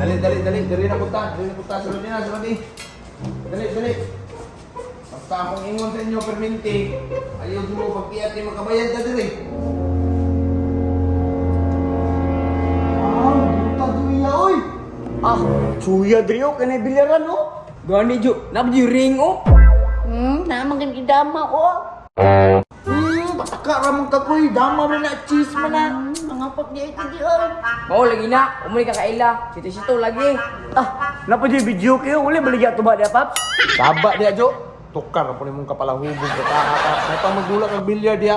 Dali. Dali na punta. Sunod na. Dali. Basta akong ingon sa inyo, perminti. Ayaw mo pagkiyat yung makabayad na dali. Buta duya, oy! Suya Drio, kanay bilyaran oh. Gani Jo, nabdi ring oh. Naman kan idama oh. Pataka ramang kakoy, dama mo na cheese mo na. Mangapak niya ito di oy. Mau lagi na, umuli ka kaila. Situ-situ lagi. Napa di video kayo, uli baligya to ba dia Paps? Taba dia, Jo. Tukar po ni mong kapalahubog. May pang magdula kag bilyar dia,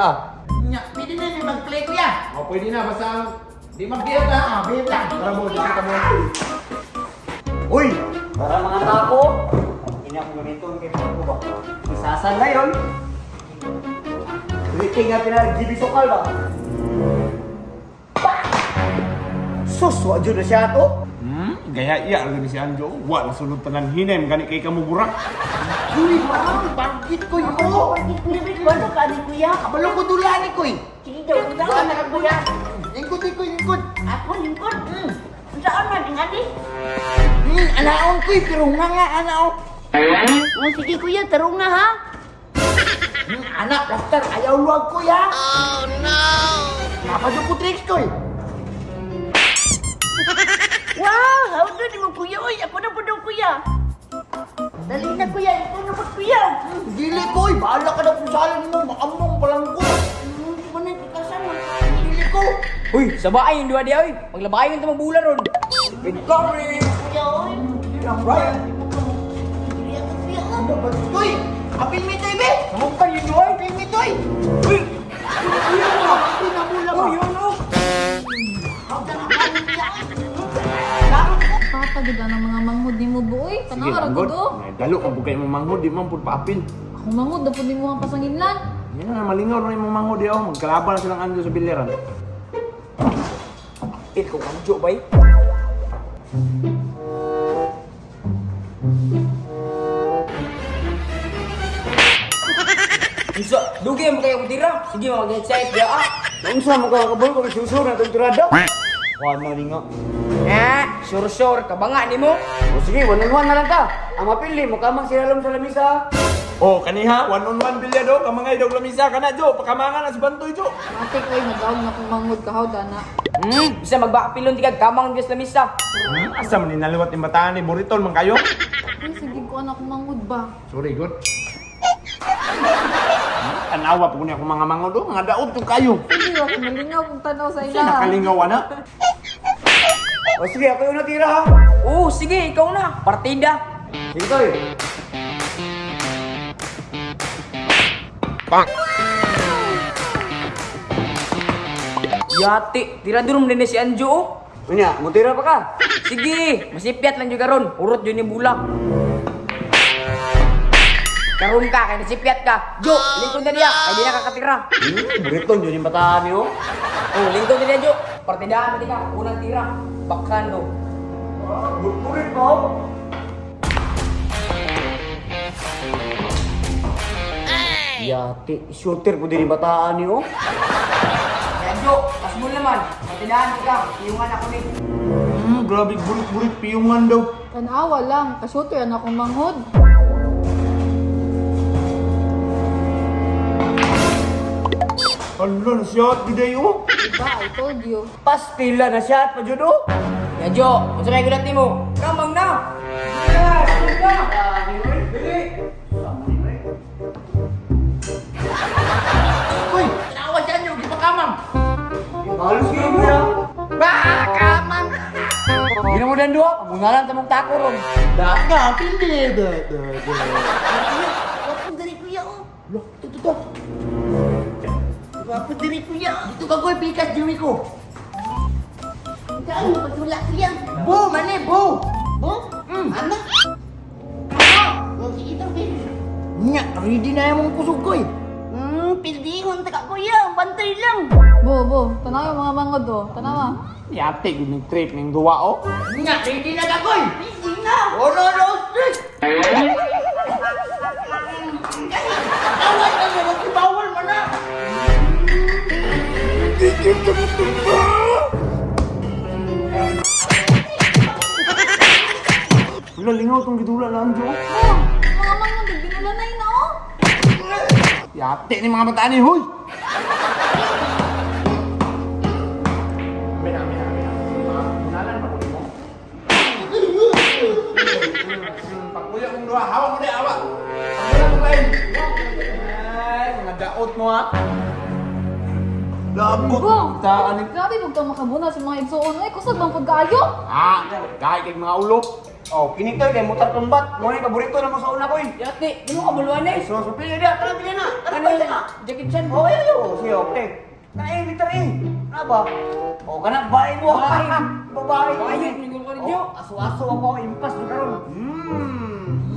Nya, pwede na yung mag-play ko ya. Pwede na, basta di magbiyat, Biyat lang. Tara mo, kita mo. Uy, para mga tako. Ini ako gamiton kay Papo ba? Isasan ngayon. Rating nga pinag-GB Sokal ba? Sus, wajud na siya to. Gaya iya lagi si Anjo. Wa nasulod tanan hinem gani kay kamuburak. Uy, parang bakit ko yun? Bakit ko yun? Ano ka ni kuya? Kabalo ko dulani ko eh. Sige daw, saan na ka kuya? Lingkod. Ako lingkod? Saan na din ani? Anaon ko eh, pero nga anaon. Sige kuya, tarong na ha? Anak, plaster, ayaw luwag kuya. Oh no! Napadyo ko tricks ko eh. Wow, how do ni mo kuya? Oy, ako na po daw kuya. Dali na kuya, ito na po kuya. Dili ko, bahala ka na kung salin mo, makamong palang ko. Hindi mo na ikasan mo. Dili ko. Uy, sabay yung dua dia oy. Maglabay yung tamang bulan ron. Victory! Kuya, oy. Right? Dili ako kuya. Ano ba? Uy, apil mi toy be. Kamupan yung dua oy. Apil mi toy. Uy, kuya mo, apil na mula mo. Yun oh. Papagida ng mga manghod di mo buoy. Kanara ko do. Dalo ang bugay mo manghod, di man pud paapil. Ako manghod dapat di mo ang pasanginlan. Yan na malingaw na yung manghod di ako. Magkalaban na silang Anjo sa bilyaran. Ikaw Anjo bay. Isa, dugi mo kayo kutira. Sige mag-excited dia Unsa mo ka kabul ko susur na tirada? Wala ni nga. Sure, kabanga ni mo. O sige, one-on-one na lang ka. Ang mapili mo kamang sinalom sa lamisa. Oh, kaniha, one-on-one bilyado. Kamangay daw lamisa ka na, Jo. Pakamangan na si Bantoy, Jo. Mati ko ay nagawag na kung manghod kahaw dana. Bisa magbakapilon tigag kamang Diyos lamisa. Asa man ninaliwat yung bataan ni Buritol, man kayo? Ay, sige ko anak manghod ba? Sorry, good. Anawa po niya kung mga manghod, mga daot yung kayo. Sige ako nalingaw kung tanaw sa ila. Nakalingawan na. O sige, ako yung natira ha. Oo, sige, ikaw na. Partida. Sige toy. Yati, tira durum din si Anjo oh. Unya, mo tira pa ka? Sige, masipyat lang juga ron. Urot yun yung bulak. Karon ka, kaya nasipyat ka. Jo, lingkod na niya, kaya di na kakatira. Buriton yun yung bataan niyo. Oh, lingkod na niya, Jo. Partidaan mo ka, unang tira. Bakando. Burit mo. Yati, shooter po din yung bataan niyo. Kaya Jo, pas mo naman. Partidaan mo ka, iyungan ako ni. Grabe, burit-burit, piyungan daw. Tanawa lang, kasyuto yan akong manghod. Hala, nasiyat, giday, oh. Diba, I told you. Pastila na siya at pajudo. Kaya Jo, kung sa may gulat mo, kamang na. Sige na. Dili. Uy, tawa siya niyo, di pa kamang. Halos kayo mo na. Kamang. Ginamudan doa, mungalan tamang tako ron. Dahil nga, pindi. Wapun dari kuya, oh. Loh, ito. Wapun dari kuya. Ito ka ko'y pikas, Jimmy ko. Saan mo patulak kuya? Bo, mani, bo. Bo? Anak. Oh, sige ito, baby. Nya, ready na yung mga kusog ko eh. Pildihon, taka kuya, bantay lang. Bo, tanawa yung mga manghod do. Tanawa. Yate, gini trip ng duwa, oh. Nya, ready na ka koy. Ready na. Oh, no, strict. Tawad na mo, magbawal mo na. Wala lingaw tong gidula lang jo. Oh, mga manghod, ginula na yun, oh. Yate ni mga mata ni hoy. Munalan pa ko mo. Pagkuya kong duha, hawak mo di awa. Pagkuya mo kain. Ay, mga daot mo ha. Labot. Bong, Taan ni grabe huwag kang makabuna sa mga igsoon. Ay, kusag bang pagkayo? Ah, kahit kay mga ulo. Oh, kinito kay mo tatumbat. Mo ni paborito na mo sa una ko eh. Yati, di mo kabuluan eh. So, pili na, tara pili na. Ano yun? Jackie Chan. Oh, ayo, sige, okay. Kain, liter eh. Ano ba? Oh, kanak bahay mo. Bahay. Babae. Bayad, mingol ka rin yun. Aso-aso ako, impas na karon.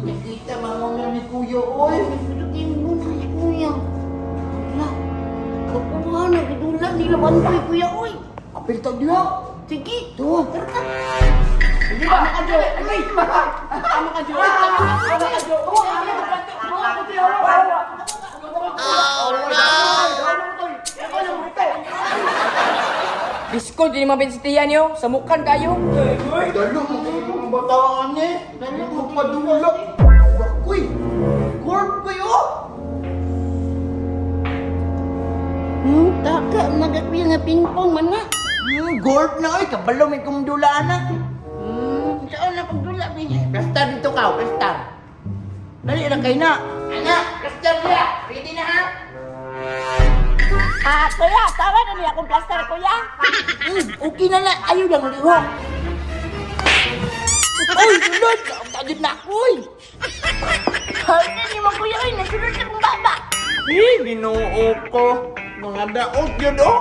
Nakita mga ni Kuya, oy. Pagkitin mo na si Kuya. Wala. Kapuha na, gidula nila banda ni Kuya, oy. Apil tag diha. Sige, tuwa, tara ka. Hindi ba? Tama ka, Jo. Ay, tama ka, Jo. Tama ka, Jo. Biskol, di naman pinsitihan nyo. Samukan kayo. Dalo mo mga bataan eh. Dalo mo padula. Bakoy, gold kayo. Taka, nagakwi nga pingpong man na. Gold na oy, kabalo may kumdulaan na. Saan na pagdula, Bing? Plastar dito ka, plastar. Dali na kayo na. Ana, plastar niya. Ready na ha? Kuya, tawa na niya akong plaster, kuya. Okay na na, ayaw lang liho. Ay, sulod! Ang tagit na ako, oy! Ay, ni mo kuya, ay, nasunod na kong baba. Ginoo ko. Mga daot yun, oh!